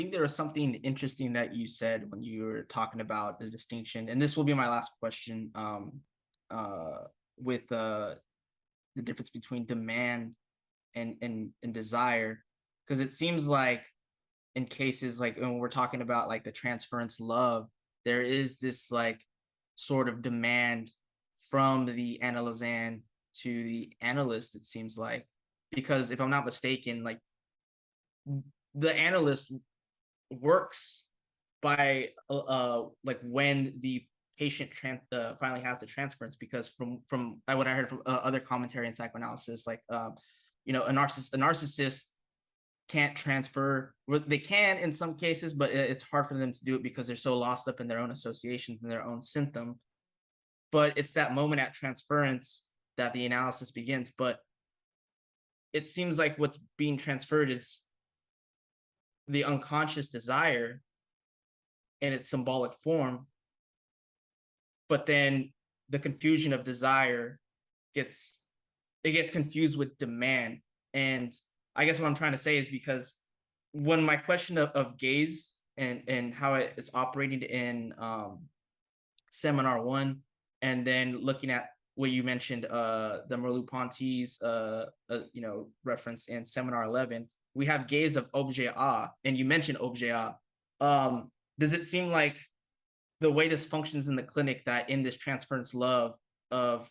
think there was something interesting that you said when you were talking about the distinction, and this will be my last question. Uh, with the difference between demand and desire, because it seems like in cases like when we're talking about like the transference love, there is this like sort of demand from the analyzan to the analyst. It seems like, because if I'm not mistaken, like the analyst works by like when the patient finally has the transference, because from what I heard from other commentary and psychoanalysis, like a narcissist can't transfer. Well, they can in some cases, but it's hard for them to do it because they're so lost up in their own associations and their own symptom. But it's that moment at transference that the analysis begins. But it seems like what's being transferred is the unconscious desire in its symbolic form, but then the confusion of desire gets confused with demand. And I guess what I'm trying to say is, because when my question of gaze and how it is operating in seminar 1, and then looking at what you mentioned, the Merleau-Ponty's reference in seminar 11, we have gaze of objet a, and you mentioned objet a. Does it seem like the way this functions in the clinic, that in this transference love of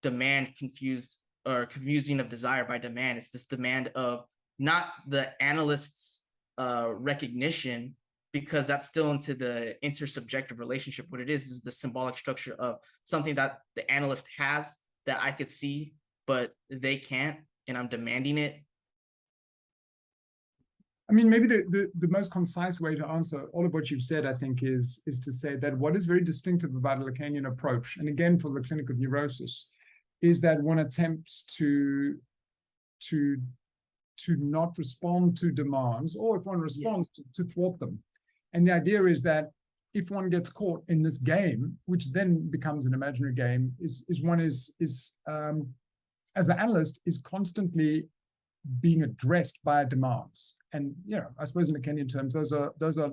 demand confused, or confusing of desire by demand, it's this demand of not the analyst's recognition, because that's still into the intersubjective relationship. What it is the symbolic structure of something that the analyst has that I could see, but they can't, and I'm demanding it. I mean, maybe the most concise way to answer all of what you've said, I think, is to say that what is very distinctive about a Lacanian approach, and again for the clinic of neurosis, is that one attempts to not respond to demands, or if one responds, to thwart them. And the idea is that if one gets caught in this game, which then becomes an imaginary game, one is as the analyst is constantly being addressed by demands. And I suppose in Lacanian terms, those are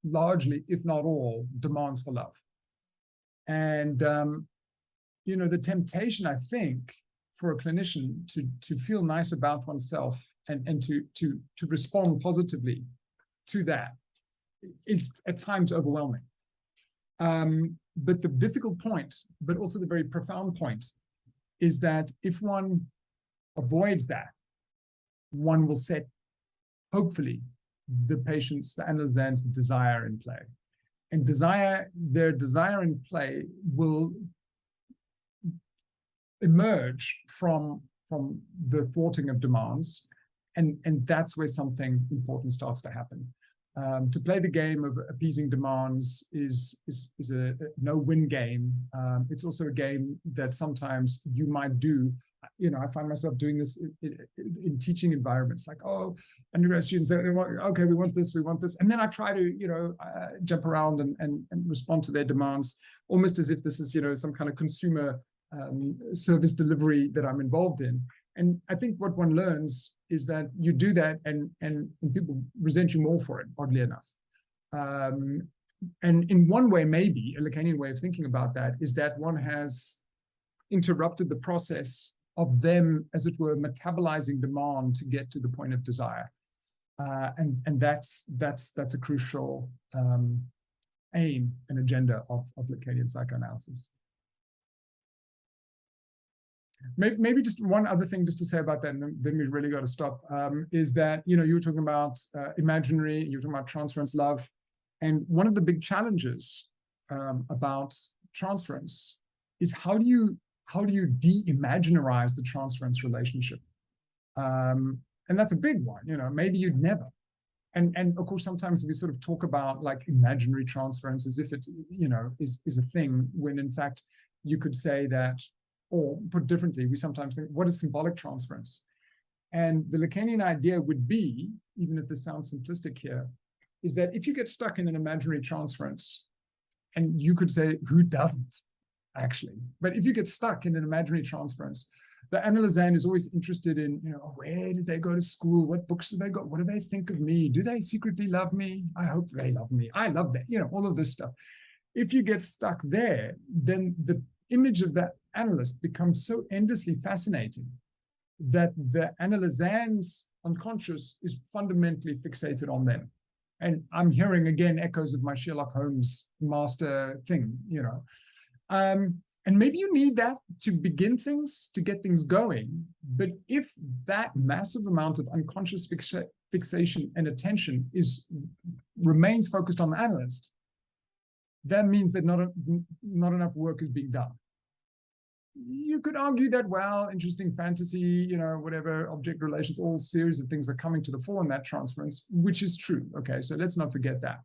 largely, if not all, demands for love. And the temptation, I think, for a clinician to feel nice about oneself and to respond positively to that is at times overwhelming. But the difficult point, but also the very profound point, is that if one avoids that, one will set, hopefully, the patient's, the analysan's desire in play. And their desire in play will emerge from the thwarting of demands, and that's where something important starts to happen. To play the game of appeasing demands is a no-win game. It's also a game that sometimes you might do. I find myself doing this in teaching environments, like, undergrad students say, okay, we want this, and then I try to, jump around and respond to their demands, almost as if this is, some kind of consumer service delivery that I'm involved in. And I think what one learns is that you do that, and people resent you more for it, oddly enough. And in one way, maybe a Lacanian way of thinking about that is that one has interrupted the process of them, as it were, metabolizing demand to get to the point of desire. And that's a crucial aim and agenda of Lacanian psychoanalysis. Maybe just one other thing just to say about that, and then we really got to stop, is that, you were talking about imaginary, you were talking about transference love. And one of the big challenges about transference is how do you de-imaginarize the transference relationship? And that's a big one, maybe you'd never. And of course, sometimes we sort of talk about like imaginary transference as if it, is a thing, when in fact you could say that, or put differently, we sometimes think, what is symbolic transference? And the Lacanian idea would be, even if this sounds simplistic here, is that if you get stuck in an imaginary transference, and you could say, who doesn't, actually? But if you get stuck in an imaginary transference, The analyzand is always interested in, where did they go to school? What books did they got? What do they think of me? Do they secretly love me? I hope they love me. I love that, all of this stuff. If you get stuck there, then the image of that analyst becomes so endlessly fascinating that the analysand's unconscious is fundamentally fixated on them. And I'm hearing again echoes of my Sherlock Holmes master thing, and maybe you need that to begin things, to get things going. But if that massive amount of unconscious fixation and attention remains focused on the analyst, that means that not enough work is being done. You could argue that, well, interesting fantasy, whatever, object relations, all series of things are coming to the fore in that transference, which is true. Okay, so let's not forget that.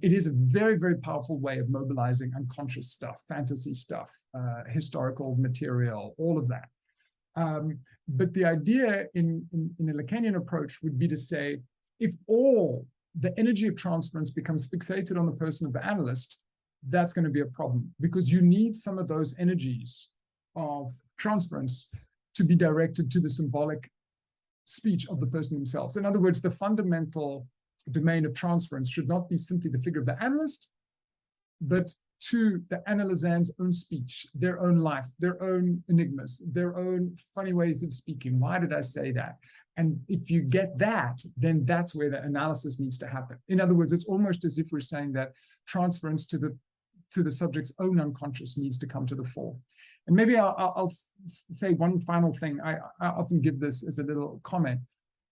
It is a very, very powerful way of mobilizing unconscious stuff, fantasy stuff, historical material, all of that. But the idea in a Lacanian approach would be to say, if all the energy of transference becomes fixated on the person of the analyst, that's going to be a problem, because you need some of those energies of transference to be directed to the symbolic speech of the person themselves. In other words, the fundamental domain of transference should not be simply the figure of the analyst, but to the analysand's own speech, their own life, their own enigmas, their own funny ways of speaking. Why did I say that? And if you get that, then that's where the analysis needs to happen. In other words, it's almost as if we're saying that transference to the subject's own unconscious needs to come to the fore. And maybe I'll say one final thing. I often give this as a little comment,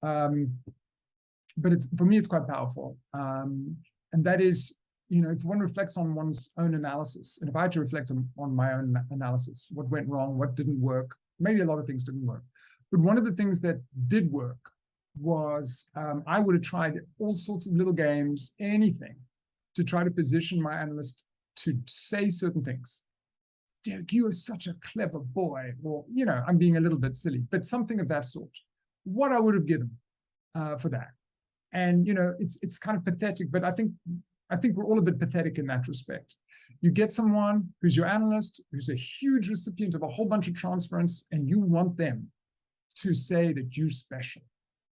but for me, it's quite powerful. And that is, if one reflects on one's own analysis, and if I had to reflect on my own analysis, what went wrong, what didn't work, maybe a lot of things didn't work. But one of the things that did work was I would have tried all sorts of little games, anything, to try to position my analyst to say certain things. Derek, you are such a clever boy, or, I'm being a little bit silly, but something of that sort. What I would have given for that. And, it's kind of pathetic, but I think we're all a bit pathetic in that respect. You get someone who's your analyst, who's a huge recipient of a whole bunch of transference, and you want them to say that you're special,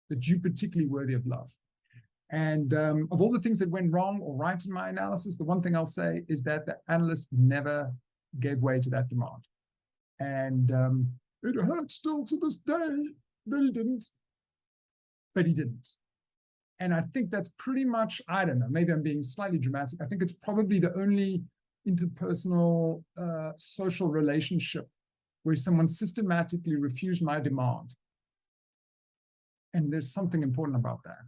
that you're particularly worthy of love. And of all the things that went wrong or right in my analysis, the one thing I'll say is that the analyst never gave way to that demand. And it hurts still to this day that he didn't. But he didn't. And I think that's pretty much, I don't know, maybe I'm being slightly dramatic. I think it's probably the only interpersonal social relationship where someone systematically refused my demand. And there's something important about that.